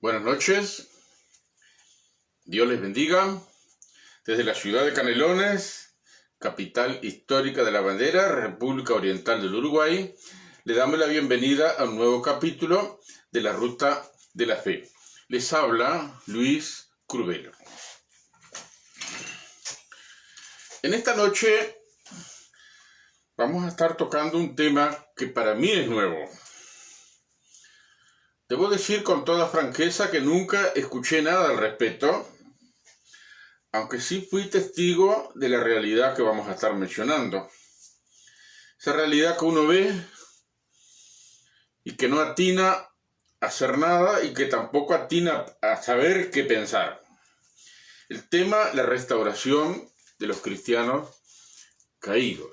Buenas noches, Dios les bendiga. Desde la ciudad de Canelones, capital histórica de la bandera, República Oriental del Uruguay, le damos la bienvenida a un nuevo capítulo de la Ruta de la Fe. Les habla Luis Curvelo. En esta noche vamos a estar tocando un tema que para mí es nuevo. Debo decir con toda franqueza que nunca escuché nada al respecto, aunque sí fui testigo de la realidad que vamos a estar mencionando. Esa realidad que uno ve y que no atina a hacer nada y que tampoco atina a saber qué pensar. El tema, la restauración de los cristianos caídos.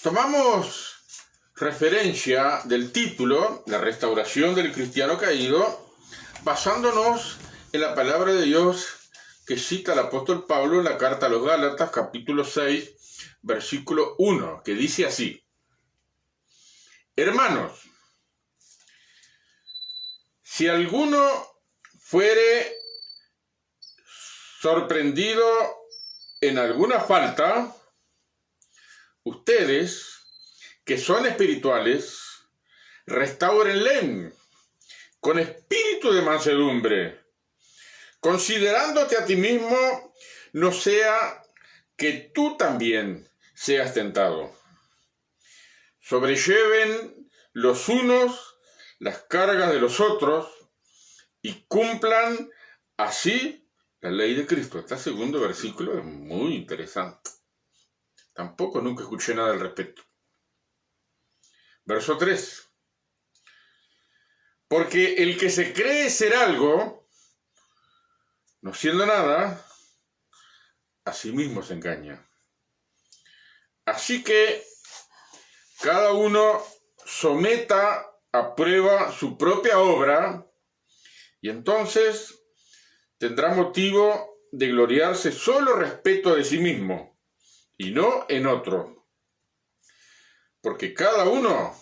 Tomamos referencia del título, la restauración del cristiano caído, basándonos en la palabra de Dios que cita el apóstol Pablo en la carta a los Gálatas, capítulo 6, versículo 1, que dice así: Hermanos, si alguno fuere sorprendido en alguna falta, ustedes que son espirituales, restáurenle con espíritu de mansedumbre, considerándote a ti mismo, no sea que tú también seas tentado. Sobrelleven los unos las cargas de los otros y cumplan así la ley de Cristo. Este segundo versículo es muy interesante. Tampoco nunca escuché nada al respecto. Verso 3. Porque el que se cree ser algo, no siendo nada, a sí mismo se engaña. Así que cada uno someta a prueba su propia obra y entonces tendrá motivo de gloriarse solo respecto de sí mismo y no en otro. Porque cada uno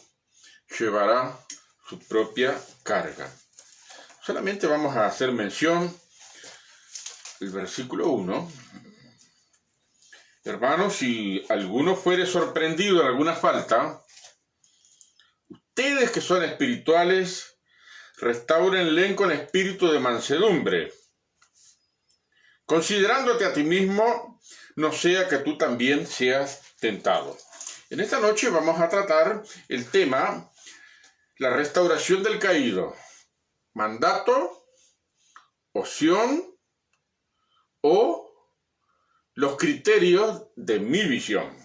llevará su propia carga. Solamente vamos a hacer mención del versículo 1. Hermanos, si alguno fuere sorprendido en alguna falta, ustedes que son espirituales, restáurenle con espíritu de mansedumbre, considerándote a ti mismo, no sea que tú también seas tentado. En esta noche vamos a tratar el tema, la restauración del caído, mandato, opción o los criterios de mi visión.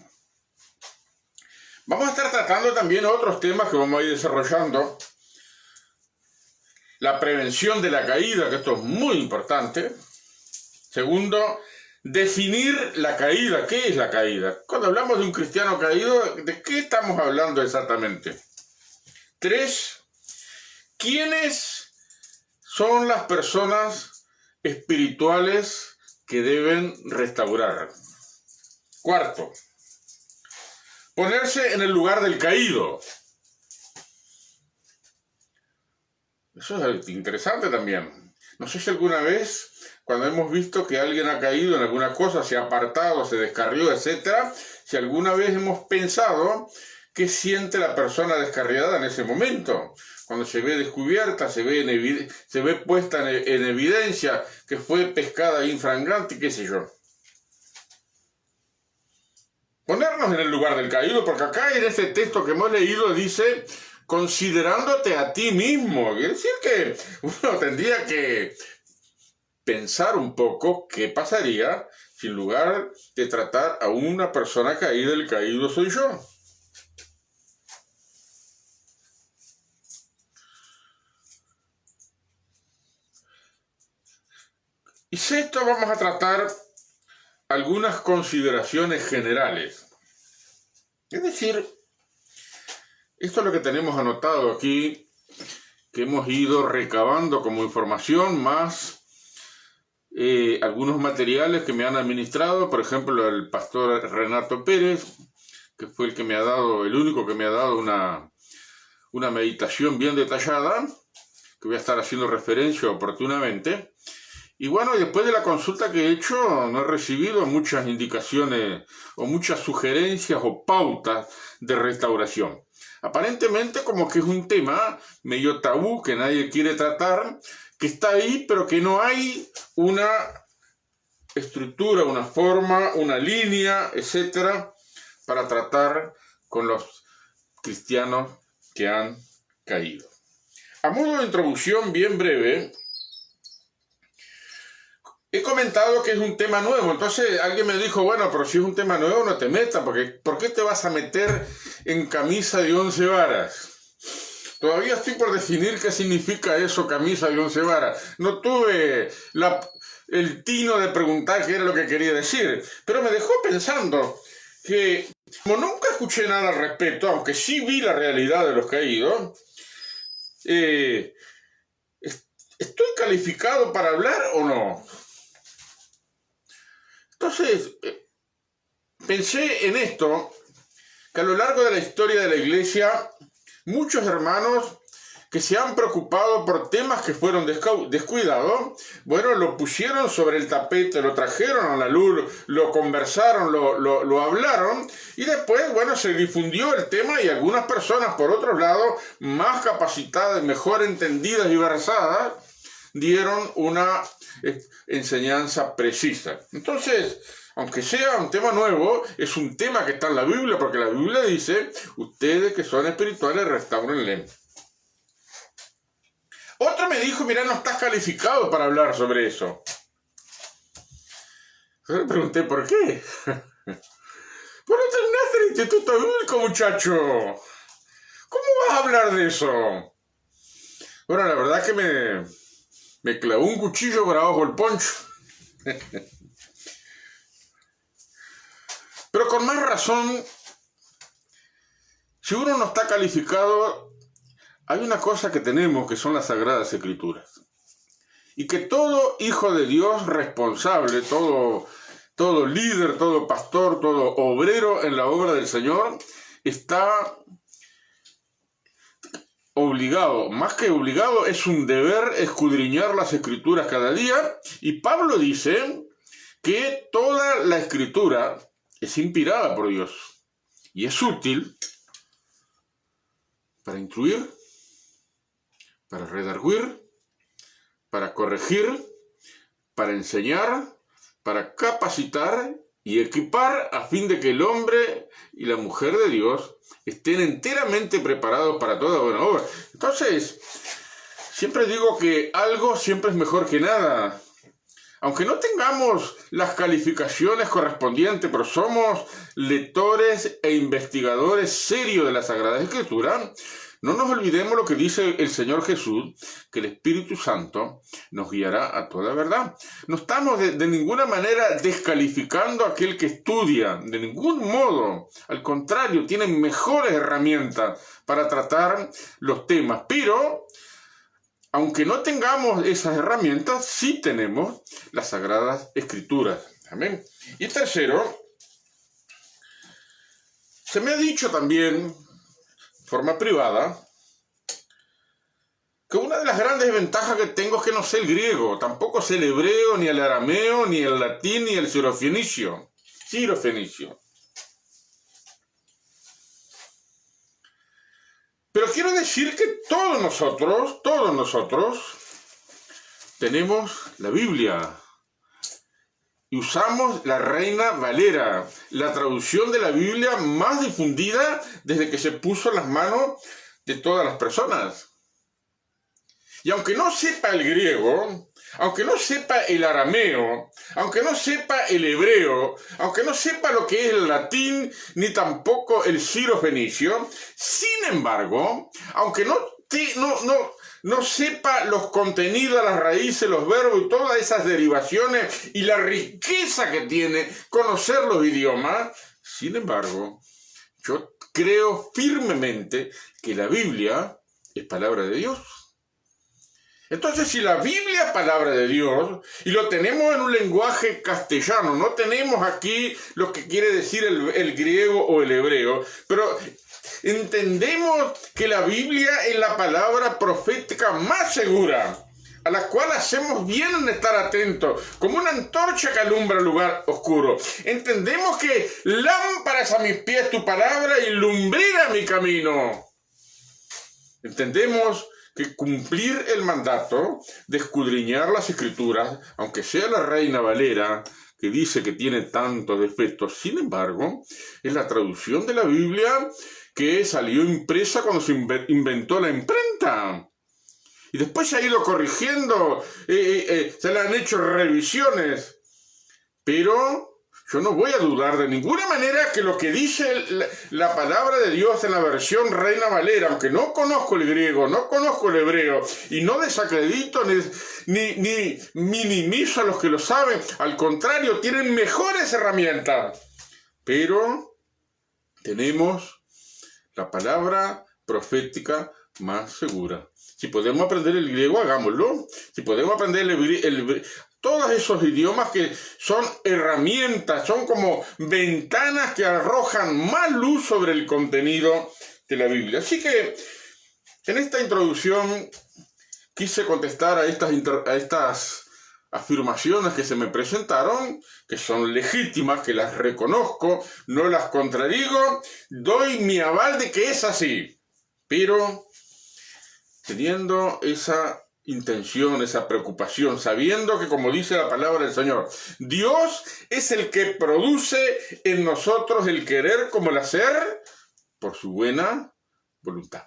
Vamos a estar tratando también otros temas que vamos a ir desarrollando. La prevención de la caída, que esto es muy importante. Segundo, definir la caída. ¿Qué es la caída? Cuando hablamos de un cristiano caído, ¿de qué estamos hablando exactamente? 3. ¿Quiénes son las personas espirituales que deben restaurar? 4. Ponerse en el lugar del caído. Eso es interesante también. No sé si alguna vez, cuando hemos visto que alguien ha caído en alguna cosa, se ha apartado, se descarrió, etc., si alguna vez hemos pensado qué siente la persona descarriada en ese momento, cuando se ve descubierta, se ve puesta en evidencia que fue pescada infragante, qué sé yo. Ponernos en el lugar del caído, porque acá en este texto que hemos leído dice, considerándote a ti mismo. Quiere decir que uno tendría que pensar un poco qué pasaría si en lugar de tratar a una persona caída, el caído soy yo. Y sexto, vamos a tratar algunas consideraciones generales. Es decir, esto es lo que tenemos anotado aquí, que hemos ido recabando como información, más algunos materiales que me han administrado, por ejemplo, el pastor Renato Pérez, que fue el único que me ha dado una meditación bien detallada, que voy a estar haciendo referencia oportunamente. Y bueno, después de la consulta que he hecho, no he recibido muchas indicaciones o muchas sugerencias o pautas de restauración. Aparentemente como que es un tema medio tabú que nadie quiere tratar, que está ahí, pero que no hay una estructura, una forma, una línea, etcétera, para tratar con los cristianos que han caído. A modo de introducción bien breve, he comentado que es un tema nuevo, entonces alguien me dijo, bueno, pero si es un tema nuevo no te metas, porque ¿por qué te vas a meter en camisa de 11 varas? Todavía estoy por definir qué significa eso, camisa de 11 varas. No tuve el tino de preguntar qué era lo que quería decir, pero me dejó pensando que, como nunca escuché nada al respecto, aunque sí vi la realidad de los caídos, ¿estoy calificado para hablar o no? Entonces, pensé en esto, que a lo largo de la historia de la iglesia, muchos hermanos que se han preocupado por temas que fueron descuidados, bueno, lo pusieron sobre el tapete, lo trajeron a la luz, lo conversaron, lo hablaron, y después, bueno, se difundió el tema y algunas personas, por otro lado, más capacitadas, mejor entendidas y versadas, dieron una enseñanza precisa. Entonces, aunque sea un tema nuevo, es un tema que está en la Biblia, porque la Biblia dice, ustedes que son espirituales, restáurenle. Otro me dijo, mira, no estás calificado para hablar sobre eso. Yo le pregunté, ¿por qué? Pues no terminaste el instituto bíblico, muchacho. ¿Cómo vas a hablar de eso? Bueno, la verdad que me clavó un cuchillo por abajo el poncho. Pero con más razón, si uno no está calificado, hay una cosa que tenemos que son las Sagradas Escrituras. Y que todo hijo de Dios responsable, todo líder, todo pastor, todo obrero en la obra del Señor, está obligado, más que obligado, es un deber escudriñar las Escrituras cada día. Y Pablo dice que toda la Escritura es inspirada por Dios y es útil para instruir, para redarguir, para corregir, para enseñar, para capacitar y equipar a fin de que el hombre y la mujer de Dios estén enteramente preparados para toda buena obra. Entonces, siempre digo que algo siempre es mejor que nada. Aunque no tengamos las calificaciones correspondientes, pero somos lectores e investigadores serios de la Sagrada Escritura, no nos olvidemos lo que dice el Señor Jesús, que el Espíritu Santo nos guiará a toda verdad. No estamos de ninguna manera descalificando a aquel que estudia, de ningún modo. Al contrario, tienen mejores herramientas para tratar los temas, pero aunque no tengamos esas herramientas, sí tenemos las Sagradas Escrituras. Amén. Y tercero, se me ha dicho también, de forma privada, que una de las grandes ventajas que tengo es que no sé el griego, tampoco sé el hebreo, ni el arameo, ni el latín, ni el sirofenicio. Pero quiero decir que todos nosotros tenemos la Biblia y usamos la Reina Valera, la traducción de la Biblia más difundida desde que se puso en las manos de todas las personas. Y aunque no sepa el griego, aunque no sepa el arameo, aunque no sepa el hebreo, aunque no sepa lo que es el latín, ni tampoco el sirofenicio, sin embargo, aunque no sepa los contenidos, las raíces, los verbos y todas esas derivaciones y la riqueza que tiene conocer los idiomas, sin embargo, yo creo firmemente que la Biblia es palabra de Dios. Entonces, si la Biblia es palabra de Dios, y lo tenemos en un lenguaje castellano, no tenemos aquí lo que quiere decir el griego o el hebreo, pero entendemos que la Biblia es la palabra profética más segura, a la cual hacemos bien en estar atentos, como una antorcha que alumbra el lugar oscuro. Entendemos que lámpara es a mis pies tu palabra y lumbrera mi camino. Entendemos que cumplir el mandato de escudriñar las Escrituras, aunque sea la Reina Valera, que dice que tiene tantos defectos, sin embargo, es la traducción de la Biblia que salió impresa cuando se inventó la imprenta. Y después se ha ido corrigiendo, se le han hecho revisiones. Pero yo no voy a dudar de ninguna manera que lo que dice la palabra de Dios en la versión Reina Valera, aunque no conozco el griego, no conozco el hebreo, y no desacredito ni minimizo a los que lo saben, al contrario, tienen mejores herramientas. Pero tenemos la palabra profética más segura. Si podemos aprender el griego, hagámoslo. Si podemos aprender todos esos idiomas que son herramientas, son como ventanas que arrojan más luz sobre el contenido de la Biblia. Así que en esta introducción quise contestar a estas afirmaciones que se me presentaron, que son legítimas, que las reconozco, no las contradigo, doy mi aval de que es así, pero teniendo esa intención, esa preocupación, sabiendo que, como dice la palabra del Señor, Dios es el que produce en nosotros el querer como el hacer por su buena voluntad.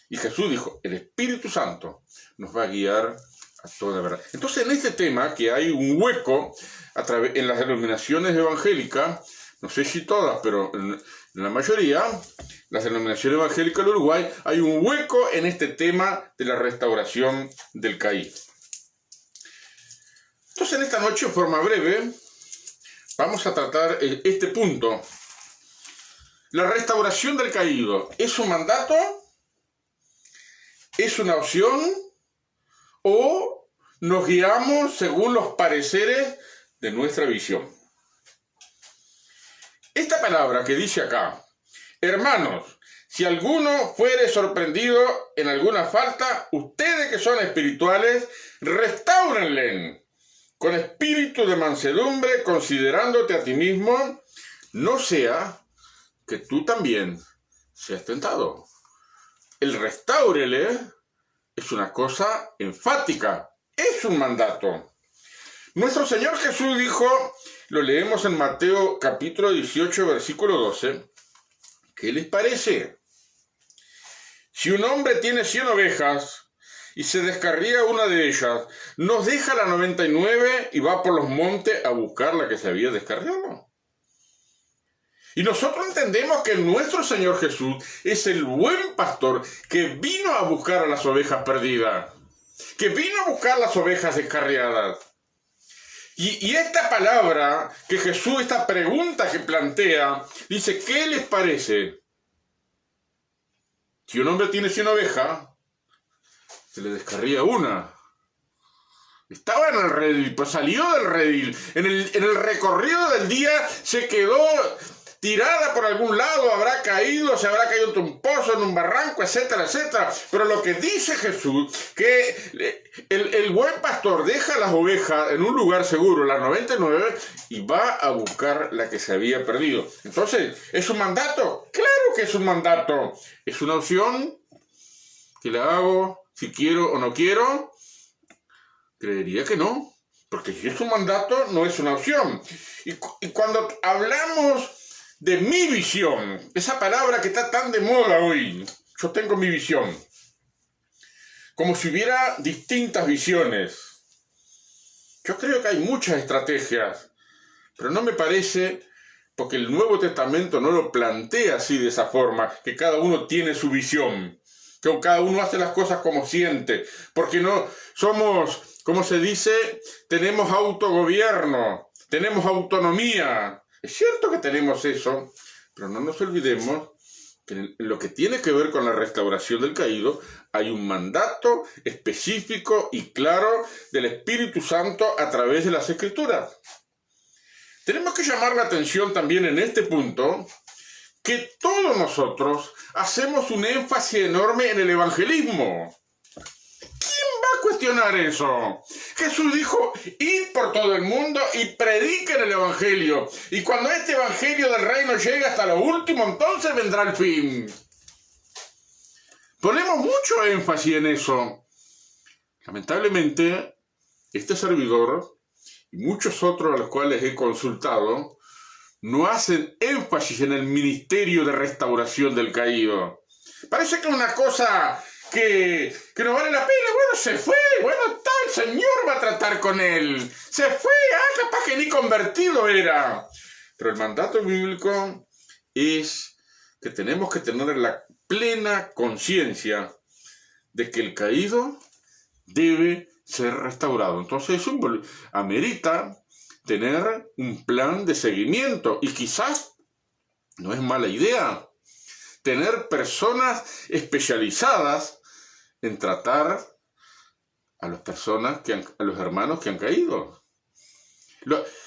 Y Jesús dijo, el Espíritu Santo nos va a guiar a toda verdad. Entonces, en este tema, que hay un hueco en las denominaciones evangélicas, no sé si todas, pero en la mayoría, las denominaciones evangélicas del Uruguay, hay un hueco en este tema de la restauración del caído. Entonces, en esta noche, en forma breve, vamos a tratar este punto. La restauración del caído, ¿es un mandato? ¿Es una opción? ¿O nos guiamos según los pareceres de nuestra visión? Esta palabra que dice acá, hermanos, si alguno fuere sorprendido en alguna falta, ustedes que son espirituales, restáurenle con espíritu de mansedumbre, considerándote a ti mismo, no sea que tú también seas tentado. El restáurele es una cosa enfática, es un mandato. Nuestro Señor Jesús dijo, lo leemos en Mateo capítulo 18, versículo 12, ¿qué les parece? Si un hombre tiene 100 ovejas y se descarría una de ellas, ¿nos deja la 99 y va por los montes a buscar la que se había descarriado? Y nosotros entendemos que nuestro Señor Jesús es el buen pastor que vino a buscar a las ovejas perdidas, que vino a buscar las ovejas descarriadas. Y esta palabra que Jesús, esta pregunta que plantea, dice, ¿qué les parece? Si un hombre tiene 100 ovejas, se le descarría una. Estaba en el redil, pues salió del redil. En el recorrido del día se quedó tirada por algún lado, habrá caído, se habrá caído en un pozo, en un barranco, etcétera, etcétera. Pero lo que dice Jesús, que el buen pastor deja las ovejas en un lugar seguro, las 99, y va a buscar la que se había perdido. Entonces, ¿es un mandato? ¡Claro que es un mandato! ¿Es una opción que la hago si quiero o no quiero? Creería que no, porque si es un mandato, no es una opción. Y cuando hablamos de mi visión, esa palabra que está tan de moda hoy, yo tengo mi visión, como si hubiera distintas visiones. Yo creo que hay muchas estrategias, pero no me parece, porque el Nuevo Testamento no lo plantea así de esa forma, que cada uno tiene su visión, que cada uno hace las cosas como siente, porque no somos, como se dice, tenemos autogobierno, tenemos autonomía. Es cierto que tenemos eso, pero no nos olvidemos En lo que tiene que ver con la restauración del caído, hay un mandato específico y claro del Espíritu Santo a través de las Escrituras. Tenemos que llamar la atención también en este punto que todos nosotros hacemos un énfasis enorme en el evangelismo. ¿Quién va a cuestionar eso? Jesús dijo, id por todo el mundo y prediquen el evangelio. Y cuando este evangelio del reino llegue hasta lo último, entonces vendrá el fin. Ponemos mucho énfasis en eso. Lamentablemente, este servidor y muchos otros a los cuales he consultado no hacen énfasis en el ministerio de restauración del caído. Parece que es una cosa que no vale la pena. Bueno, se fue, bueno, tal Señor va a tratar con él. Se fue, capaz que ni convertido era. Pero el mandato bíblico es que tenemos que tener la plena conciencia de que el caído debe ser restaurado. Entonces eso amerita tener un plan de seguimiento y quizás no es mala idea tener personas especializadas en tratar a las personas, a los hermanos que han caído.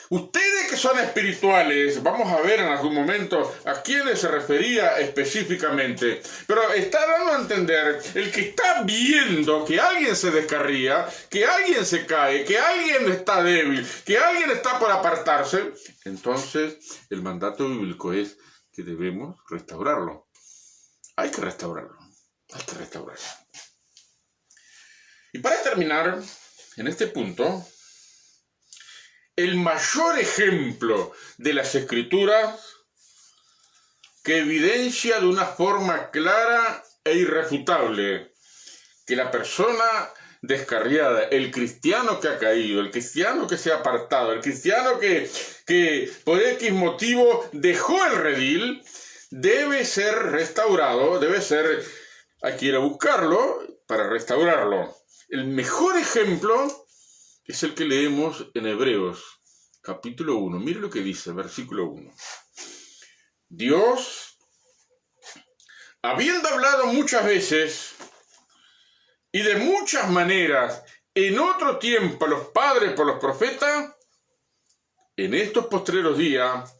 Ustedes que son espirituales, vamos a ver en algún momento a quiénes se refería específicamente, pero está dando a entender el que está viendo que alguien se descarría, que alguien se cae, que alguien está débil, que alguien está por apartarse. Entonces el mandato bíblico es que debemos restaurarlo. Hay que restaurarlo, hay que restaurarlo. Y para terminar, en este punto, el mayor ejemplo de las Escrituras que evidencia de una forma clara e irrefutable que la persona descarriada, el cristiano que ha caído, el cristiano que se ha apartado, el cristiano que por X motivo dejó el redil, debe ser restaurado, hay que ir a buscarlo para restaurarlo. El mejor ejemplo es el que leemos en Hebreos, capítulo 1. Mire lo que dice, versículo 1. Dios, habiendo hablado muchas veces y de muchas maneras en otro tiempo a los padres por los profetas, en estos postreros días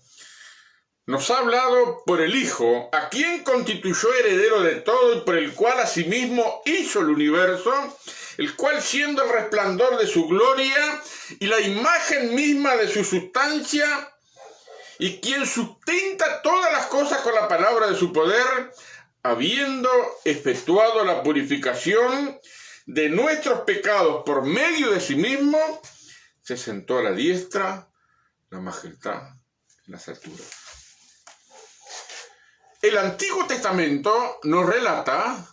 nos ha hablado por el Hijo, a quien constituyó heredero de todo y por el cual asimismo hizo el universo, el cual siendo el resplandor de su gloria y la imagen misma de su sustancia, y quien sustenta todas las cosas con la palabra de su poder, habiendo efectuado la purificación de nuestros pecados por medio de sí mismo, se sentó a la diestra, la majestad, en las alturas. El Antiguo Testamento nos relata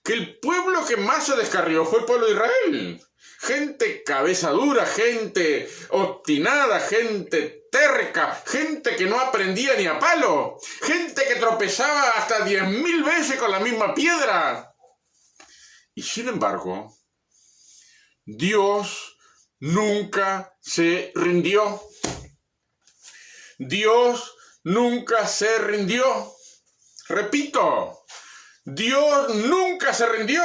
que el pueblo que más se descarrió fue el pueblo de Israel. Gente cabeza dura, gente obstinada, gente terca, gente que no aprendía ni a palo, gente que tropezaba hasta 10.000 veces con la misma piedra. Y sin embargo, Dios nunca se rindió. Dios nunca se rindió. Repito, Dios nunca se rindió.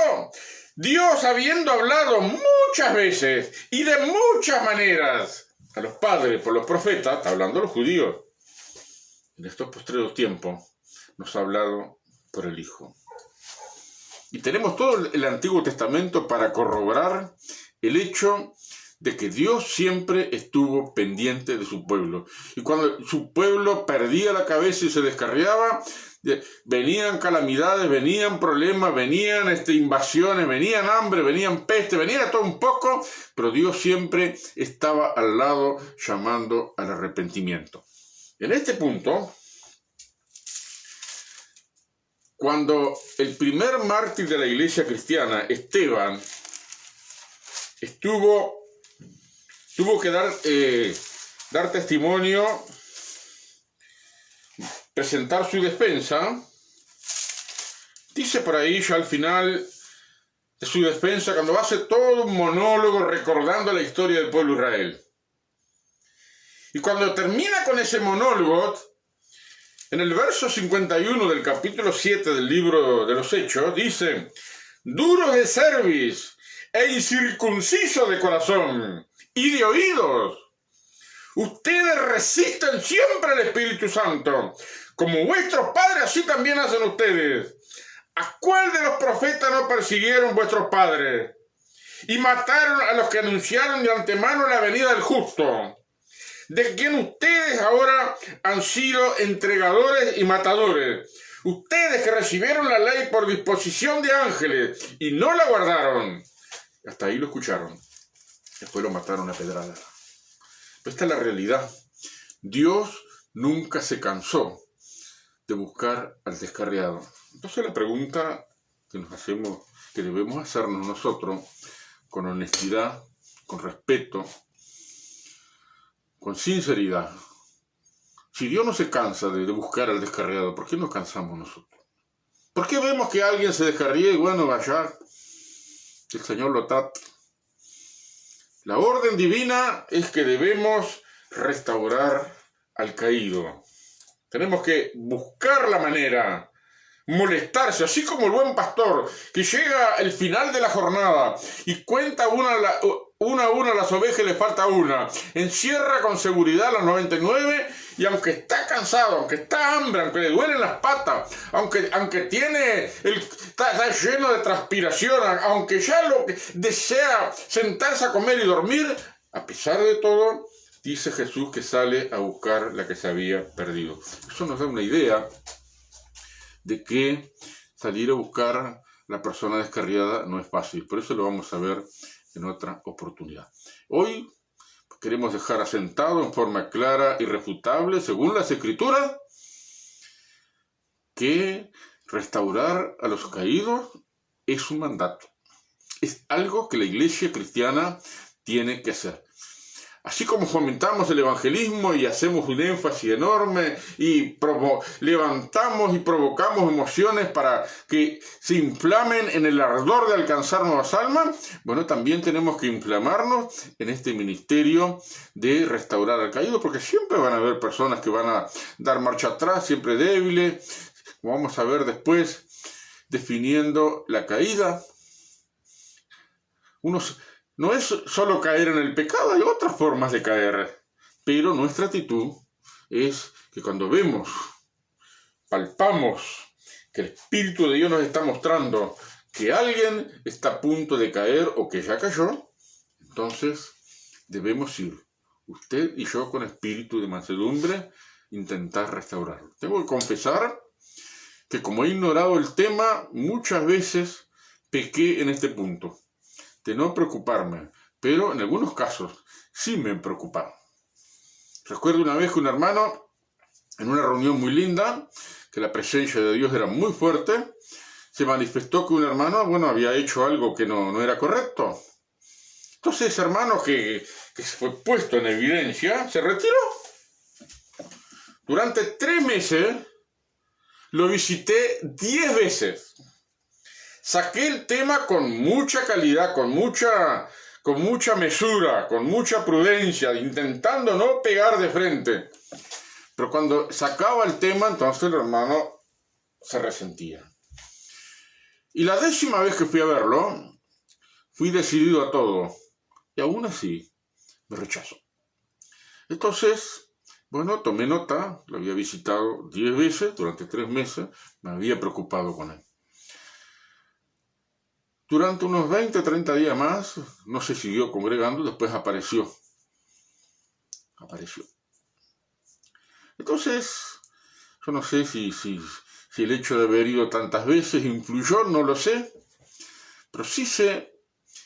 Dios, habiendo hablado muchas veces y de muchas maneras a los padres por los profetas, está hablando a los judíos, en estos postreros tiempos nos ha hablado por el Hijo. Y tenemos todo el Antiguo Testamento para corroborar el hecho de que Dios siempre estuvo pendiente de su pueblo. Y cuando su pueblo perdía la cabeza y se descarriaba, venían calamidades, venían problemas, venían invasiones, venían hambre, venían peste, venía todo un poco, pero Dios siempre estaba al lado llamando al arrepentimiento. En este punto, cuando el primer mártir de la iglesia cristiana, Esteban, tuvo que dar testimonio, presentar su defensa, dice por ahí ya al final de su defensa, cuando va a hacer todo un monólogo recordando la historia del pueblo de Israel. Y cuando termina con ese monólogo, En el verso 51 del capítulo 7 del libro de los Hechos dice: duros de cerviz e incircuncisos de corazón y de oídos, ustedes resisten siempre al Espíritu Santo, como vuestros padres así también hacen ustedes. ¿A cuál de los profetas no persiguieron vuestros padres y mataron a los que anunciaron de antemano la venida del justo, de quien ustedes ahora han sido entregadores y matadores? Ustedes que recibieron la ley por disposición de ángeles y no la guardaron. Hasta ahí lo escucharon. Después lo mataron a pedrada. Esta es la realidad. Dios nunca se cansó de buscar al descarriado. Entonces la pregunta que nos hacemos, que debemos hacernos nosotros, con honestidad, con respeto, con sinceridad: si Dios no se cansa de buscar al descarriado, ¿por qué nos cansamos nosotros? ¿Por qué vemos que alguien se descarría y bueno, vaya, el Señor lo trata? La orden divina es que debemos restaurar al caído. Tenemos que buscar la manera, molestarse, así como el buen pastor que llega al final de la jornada y cuenta una a una las ovejas y le falta una, encierra con seguridad las 99 y aunque está cansado, aunque está hambre, aunque le duelen las patas, aunque está lleno de transpiración, aunque ya lo que desea sentarse a comer y dormir, a pesar de todo, dice Jesús que sale a buscar la que se había perdido. Eso nos da una idea de que salir a buscar la persona descarriada no es fácil. Por eso lo vamos a ver en otra oportunidad. Hoy queremos dejar asentado en forma clara y irrefutable, según las Escrituras, que restaurar a los caídos es un mandato. Es algo que la Iglesia cristiana tiene que hacer. Así como fomentamos el evangelismo y hacemos un énfasis enorme y levantamos y provocamos emociones para que se inflamen en el ardor de alcanzar nuevas almas, bueno, también tenemos que inflamarnos en este ministerio de restaurar al caído, porque siempre van a haber personas que van a dar marcha atrás, siempre débiles, como vamos a ver después, definiendo la caída. No es solo caer en el pecado, hay otras formas de caer, pero nuestra actitud es que cuando vemos, palpamos que el Espíritu de Dios nos está mostrando que alguien está a punto de caer o que ya cayó, entonces debemos ir, usted y yo, con espíritu de mansedumbre, intentar restaurarlo. Tengo que confesar que como he ignorado el tema, muchas veces pequé en este punto de no preocuparme, pero en algunos casos sí me he preocupado. Recuerdo una vez que un hermano, en una reunión muy linda, que la presencia de Dios era muy fuerte, se manifestó que un hermano, había hecho algo que no era correcto. Entonces ese hermano que se fue puesto en evidencia, se retiró. Durante 3 meses lo visité 10 veces. Saqué el tema con mucha calidad, con mucha mesura, con mucha prudencia, intentando no pegar de frente. Pero cuando sacaba el tema, entonces el hermano se resentía. Y la 10ª vez que fui a verlo, fui decidido a todo. Y aún así, me rechazó. Entonces, tomé nota, lo había visitado 10 veces, durante 3 meses, me había preocupado con él. Durante unos 20 o 30 días más, no se siguió congregando, después apareció. Entonces, yo no sé si el hecho de haber ido tantas veces influyó, no lo sé, pero sí sé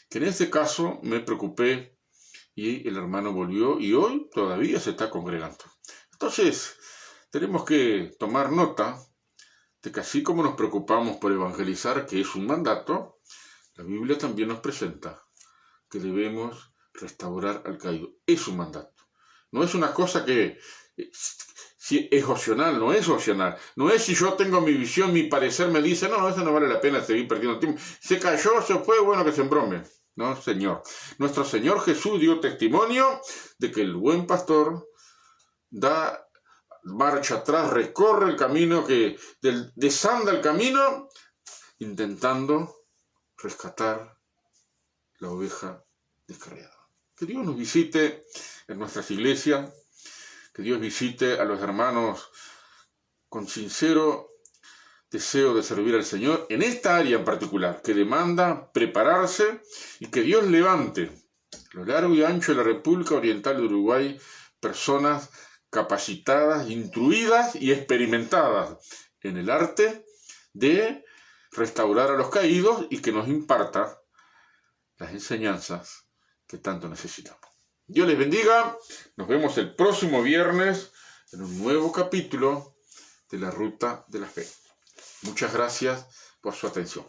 que en este caso me preocupé y el hermano volvió y hoy todavía se está congregando. Entonces, tenemos que tomar nota de que así como nos preocupamos por evangelizar, que es un mandato, la Biblia también nos presenta que debemos restaurar al caído. Es un mandato. No es una cosa que si es opcional, no es opcional. No es si yo tengo mi visión, mi parecer me dice, no, eso no vale la pena seguir perdiendo tiempo. Se cayó, se fue, que se embrome. No, Señor. Nuestro Señor Jesús dio testimonio de que el buen pastor da marcha atrás, recorre el camino, desanda el camino, intentando rescatar la oveja descarriada. Que Dios nos visite en nuestras iglesias, que Dios visite a los hermanos con sincero deseo de servir al Señor en esta área en particular, que demanda prepararse, y que Dios levante a lo largo y ancho de la República Oriental de Uruguay personas capacitadas, instruidas y experimentadas en el arte de restaurar a los caídos, y que nos imparta las enseñanzas que tanto necesitamos. Dios les bendiga. Nos vemos el próximo viernes en un nuevo capítulo de la Ruta de la Fe. Muchas gracias por su atención.